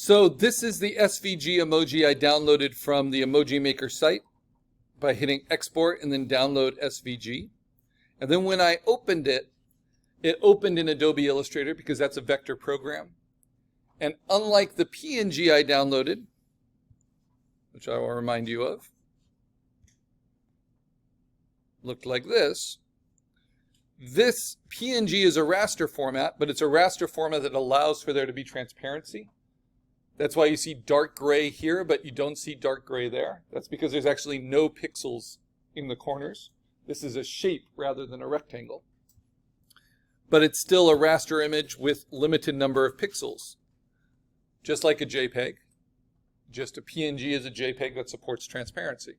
So this is the SVG emoji I downloaded from the Emoji Maker site by hitting export and then download SVG. And then when I opened it, it opened in Adobe Illustrator because that's a vector program. And unlike the PNG I downloaded, which I will remind you of, looked like this. This PNG is a raster format, but it's a raster format that allows for there to be transparency. That's why you see dark gray here, but you don't see dark gray there. That's because there's actually no pixels in the corners. This is a shape rather than a rectangle. But it's still a raster image with limited number of pixels. Just like a JPEG. Just a PNG is a JPEG that supports transparency.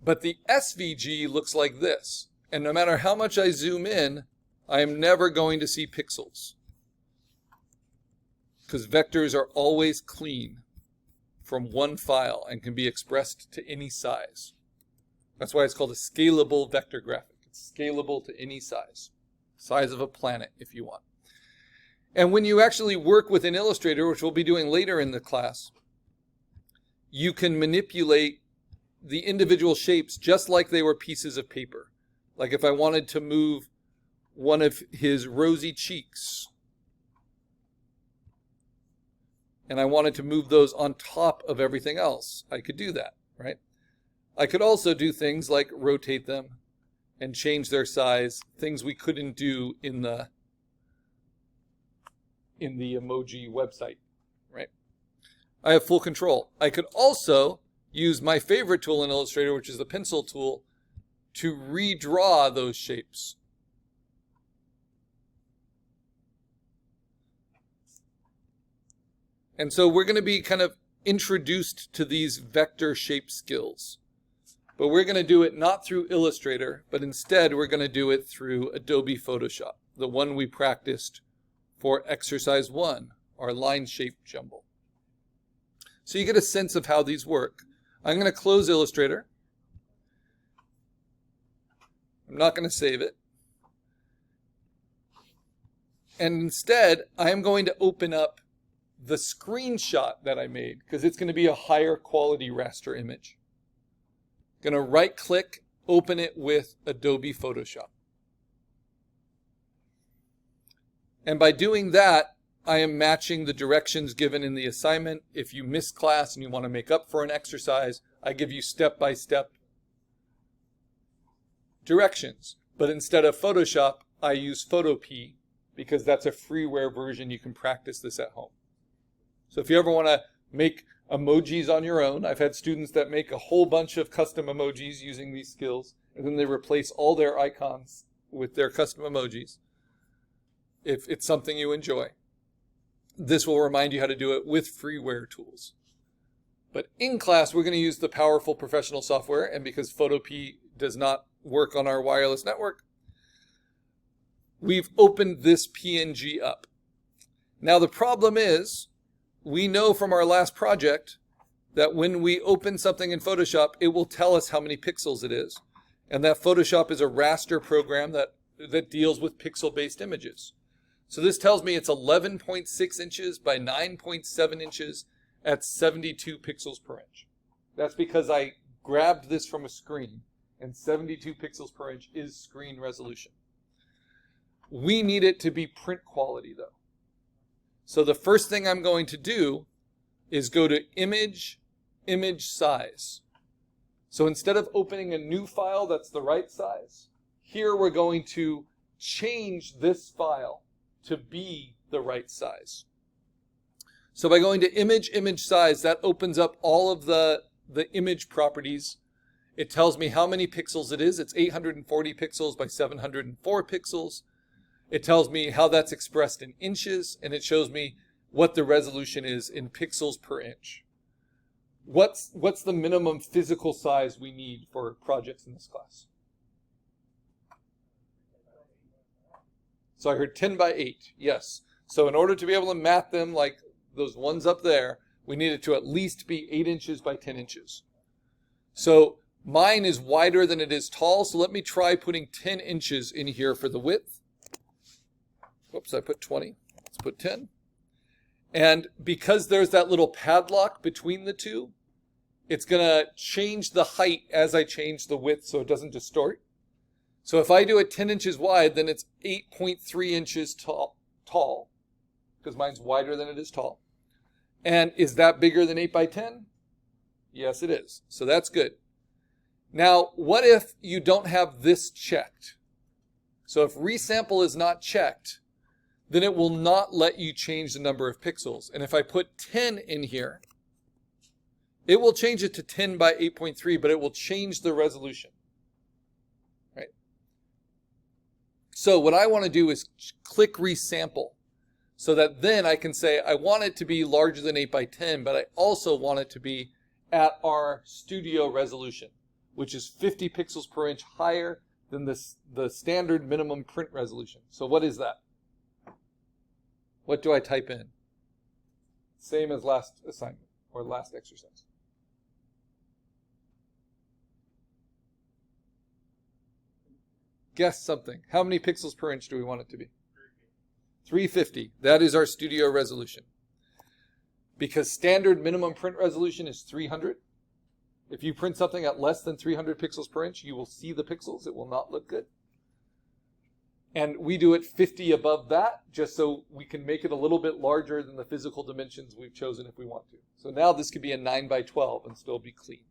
But the SVG looks like this. And no matter how much I zoom in, I am never going to see pixels. Because vectors are always clean from one file and can be expressed to any size. That's why it's called a scalable vector graphic. It's scalable to any size. Size of a planet, if you want. And when you actually work with an Illustrator, which we'll be doing later in the class, you can manipulate the individual shapes just like they were pieces of paper. Like if I wanted to move one of his rosy cheeks, and I wanted to move those on top of everything else, I could do that, right? I could also do things like rotate them and change their size, things we couldn't do in the emoji website, right? I have full control. I could also use my favorite tool in Illustrator, which is the pencil tool, to redraw those shapes. And so we're going to be kind of introduced to these vector shape skills. But we're going to do it not through Illustrator, but instead we're going to do it through Adobe Photoshop, the one we practiced for exercise 1, our line shape jumble. So you get a sense of how these work. I'm going to close Illustrator. I'm not going to save it. And instead, I am going to open up the screenshot that I made because it's going to be a higher quality raster image. I'm going to right click, open it with Adobe Photoshop. And by doing that, I am matching the directions given in the assignment. If you missed class and you want to make up for an exercise, I give you step-by-step directions. But instead of Photoshop, I use Photopea because that's a freeware version. You can practice this at home. So if you ever want to make emojis on your own, I've had students that make a whole bunch of custom emojis using these skills, and then they replace all their icons with their custom emojis. If it's something you enjoy, this will remind you how to do it with freeware tools. But in class, we're going to use the powerful professional software, and because Photopea does not work on our wireless network, we've opened this PNG up. Now the problem is, we know from our last project that when we open something in Photoshop, it will tell us how many pixels it is. And that Photoshop is a raster program that deals with pixel-based images. So this tells me it's 11.6 inches by 9.7 inches at 72 pixels per inch. That's because I grabbed this from a screen, and 72 pixels per inch is screen resolution. We need it to be print quality though. So the first thing I'm going to do is go to Image, Image Size. So instead of opening a new file that's the right size, here we're going to change this file to be the right size. So by going to Image, Image Size, that opens up all of the image properties. It tells me how many pixels it is. It's 840 pixels by 704 pixels. It tells me how that's expressed in inches, and it shows me what the resolution is in pixels per inch. What's the minimum physical size we need for projects in this class? So I heard 10 by 8, yes. So in order to be able to map them like those ones up there, we need it to at least be 8 inches by 10 inches. So mine is wider than it is tall, so let me try putting 10 inches in here for the width. Whoops, I put 20. Let's put 10. And because there's that little padlock between the two, it's going to change the height as I change the width so it doesn't distort. So if I do it 10 inches wide, then it's 8.3 inches tall, because mine's wider than it is tall. And is that bigger than 8 by 10? Yes, it is. So that's good. Now, what if you don't have this checked? So if resample is not checked, then it will not let you change the number of pixels. And if I put 10 in here, it will change it to 10 by 8.3, but it will change the resolution. Right? So what I want to do is click resample, so that then I can say I want it to be larger than 8 by 10, but I also want it to be at our studio resolution, which is 50 pixels per inch higher than the standard minimum print resolution. So what is that? What do I type in? Same as last assignment or last exercise. Guess something. How many pixels per inch do we want it to be? 350. That is our studio resolution. Because standard minimum print resolution is 300. If you print something at less than 300 pixels per inch, you will see the pixels. It will not look good. And we do it 50 above that, just so we can make it a little bit larger than the physical dimensions we've chosen if we want to. So now this could be a 9 by 12 and still be clean.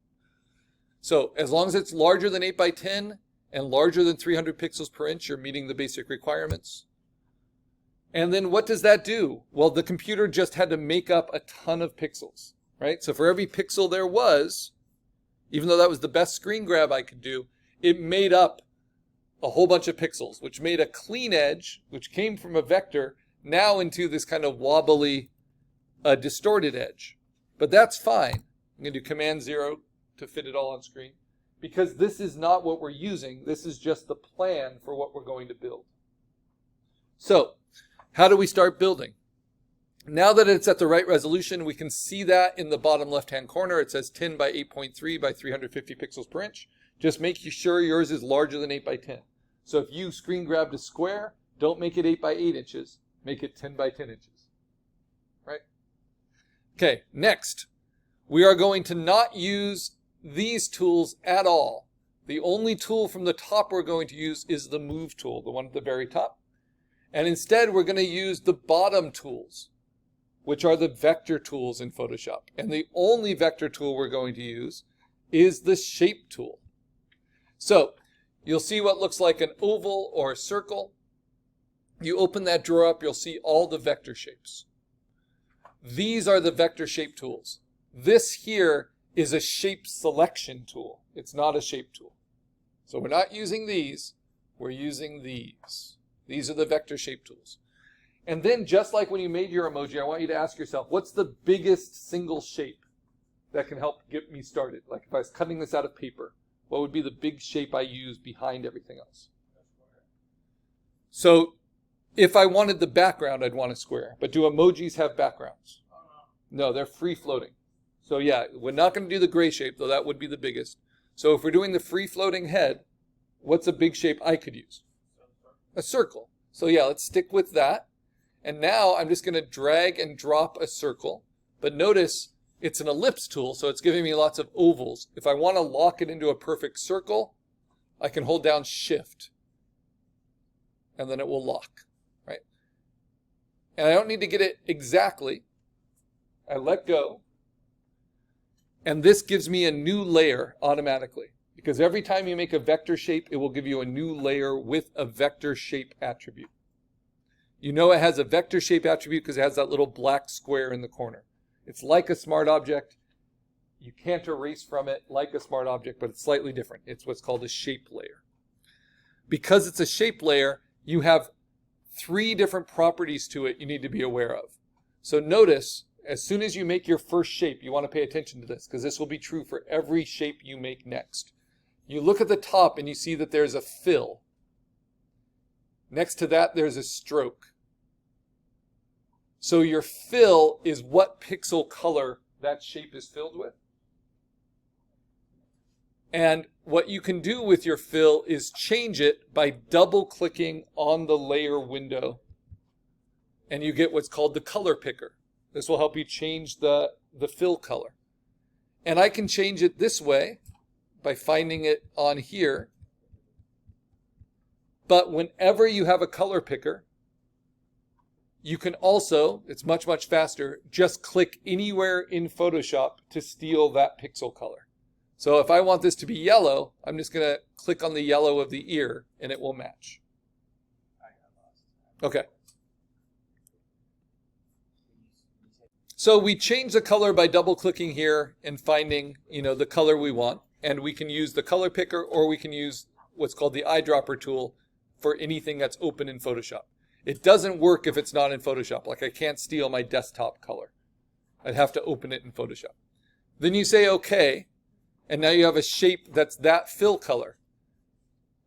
So as long as it's larger than 8 by 10 and larger than 300 pixels per inch, you're meeting the basic requirements. And then what does that do? Well, the computer just had to make up a ton of pixels, right? So for every pixel there was, even though that was the best screen grab I could do, it made up a whole bunch of pixels, which made a clean edge, which came from a vector, now into this kind of wobbly, distorted edge. But that's fine. I'm going to do Command 0 to fit it all on screen, because this is not what we're using. This is just the plan for what we're going to build. So, how do we start building? Now that it's at the right resolution, we can see that in the bottom left-hand corner. It says 10 by 8.3 by 350 pixels per inch. Just make sure yours is larger than 8 by 10. So if you screen grabbed a square, don't make it 8 by 8 inches. Make it 10 by 10 inches. Right? Okay, next. We are going to not use these tools at all. The only tool from the top we're going to use is the Move tool, the one at the very top. And instead, we're going to use the bottom tools, which are the vector tools in Photoshop. And the only vector tool we're going to use is the Shape tool. So you'll see what looks like an oval or a circle. You open that drawer up, you'll see all the vector shapes. These are the vector shape tools. This here is a shape selection tool. It's not a shape tool. So we're not using these, we're using these. These are the vector shape tools. And then just like when you made your emoji, I want you to ask yourself, what's the biggest single shape that can help get me started? Like if I was cutting this out of paper, what would be the big shape I use behind everything else? So if I wanted the background, I'd want a square. But do emojis have backgrounds? No, they're free floating. So yeah, we're not going to do the gray shape, though that would be the biggest. So if we're doing the free floating head, what's a big shape I could use? A circle. So yeah, let's stick with that. And now I'm just going to drag and drop a circle. But notice it's an ellipse tool, so it's giving me lots of ovals. If I want to lock it into a perfect circle, I can hold down Shift. And then it will lock, right? And I don't need to get it exactly. I let go. And this gives me a new layer automatically. Because every time you make a vector shape, it will give you a new layer with a vector shape attribute. You know it has a vector shape attribute because it has that little black square in the corner. It's like a smart object. You can't erase from it like a smart object, but it's slightly different. It's what's called a shape layer. Because it's a shape layer, you have 3 different properties to it you need to be aware of. So notice, as soon as you make your first shape, you want to pay attention to this because this will be true for every shape you make next. You look at the top and you see that there's a fill. Next to that, there's a stroke. So your fill is what pixel color that shape is filled with. And what you can do with your fill is change it by double-clicking on the layer window. And you get what's called the color picker. This will help you change the fill color. And I can change it this way by finding it on here. But whenever you have a color picker, you can also, it's much, much faster, just click anywhere in Photoshop to steal that pixel color. So if I want this to be yellow, I'm just going to click on the yellow of the ear and it will match. Okay. So we change the color by double clicking here and finding, the color we want. And we can use the color picker, or we can use what's called the eyedropper tool for anything that's open in Photoshop. It doesn't work if it's not in Photoshop. Like I can't steal my desktop color. I'd have to open it in Photoshop. Then you say okay, and now you have a shape that's that fill color.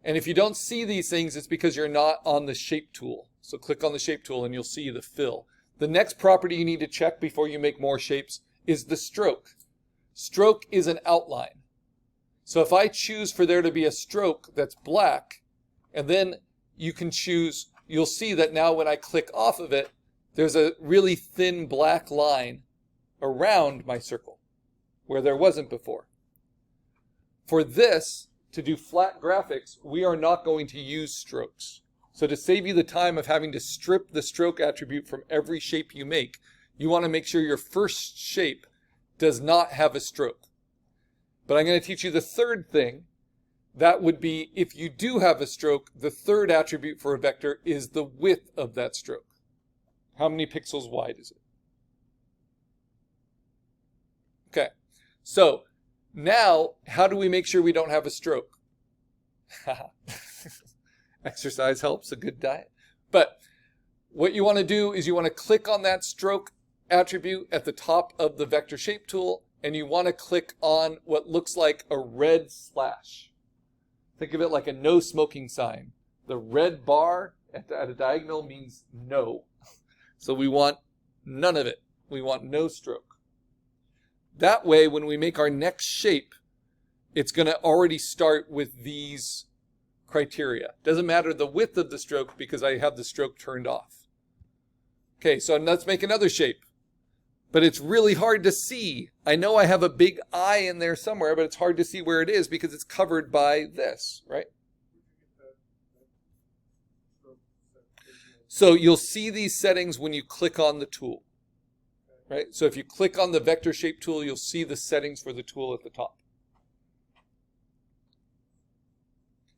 And if you don't see these things, it's because you're not on the shape tool. So click on the shape tool and you'll see the fill. The next property you need to check before you make more shapes is the stroke. Stroke is an outline. So if I choose for there to be a stroke that's black, and then you can choose, you'll see that now when I click off of it, there's a really thin black line around my circle where there wasn't before. For this, to do flat graphics, we are not going to use strokes. So to save you the time of having to strip the stroke attribute from every shape you make, you want to make sure your first shape does not have a stroke. But I'm going to teach you the third thing. That would be, if you do have a stroke, the third attribute for a vector is the width of that stroke. How many pixels wide is it? Okay, so now how do we make sure we don't have a stroke? Exercise helps, a good diet. But what you want to do is you want to click on that stroke attribute at the top of the vector shape tool, and you want to click on what looks like a red slash. Think of it like a no smoking sign. The red bar at a diagonal means no. So we want none of it. We want no stroke. That way, when we make our next shape, it's going to already start with these criteria. Doesn't matter the width of the stroke because I have the stroke turned off. Okay, so let's make another shape. But it's really hard to see. I know I have a big eye in there somewhere, but it's hard to see where it is because it's covered by this, right? So you'll see these settings when you click on the tool, right? So if you click on the vector shape tool, you'll see the settings for the tool at the top.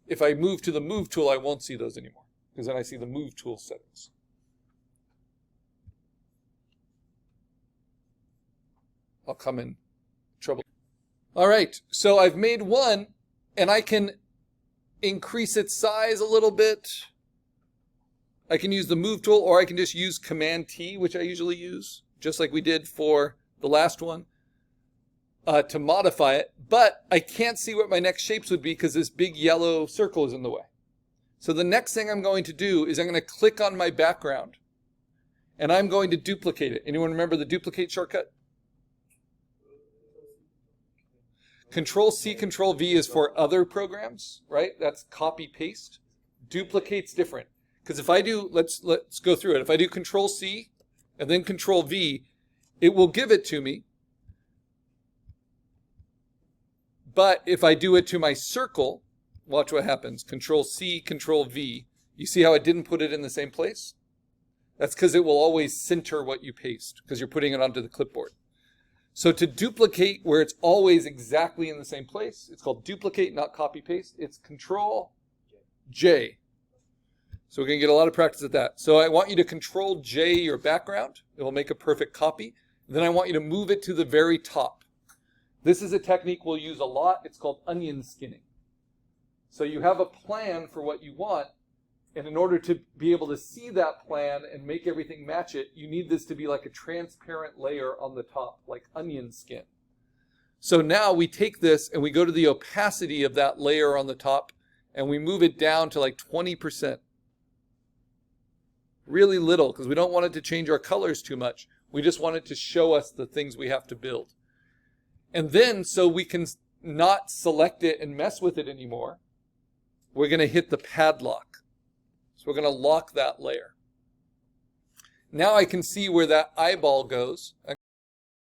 If I move to the move tool, I won't see those anymore because then I see the move tool settings. I'll come in trouble. All right, so I've made one and I can increase its size a little bit. I can use the move tool, or I can just use Command T, which I usually use, just like we did for the last one, to modify it. But I can't see what my next shapes would be because this big yellow circle is in the way. So the next thing I'm going to do is I'm going to click on my background and I'm going to duplicate it. Anyone remember the duplicate shortcut? Control-C, Control-V is for other programs, right? That's copy-paste. Duplicate's different. Because if I do, let's go through it. If I do Control-C and then Control-V, it will give it to me. But if I do it to my circle, watch what happens. Control-C, Control-V. You see how it didn't put it in the same place? That's because it will always center what you paste because you're putting it onto the clipboard. So to duplicate where it's always exactly in the same place, it's called duplicate, not copy-paste. It's Control-J. So we're going to get a lot of practice at that. So I want you to Control-J your background. It will make a perfect copy. Then I want you to move it to the very top. This is a technique we'll use a lot. It's called onion skinning. So you have a plan for what you want, and in order to be able to see that plan and make everything match it, you need this to be like a transparent layer on the top, like onion skin. So now we take this and we go to the opacity of that layer on the top, and we move it down to like 20%. Really little, because we don't want it to change our colors too much. We just want it to show us the things we have to build. And then, so we can not select it and mess with it anymore, we're going to hit the padlock. So we're going to lock that layer. Now I can see where that eyeball goes.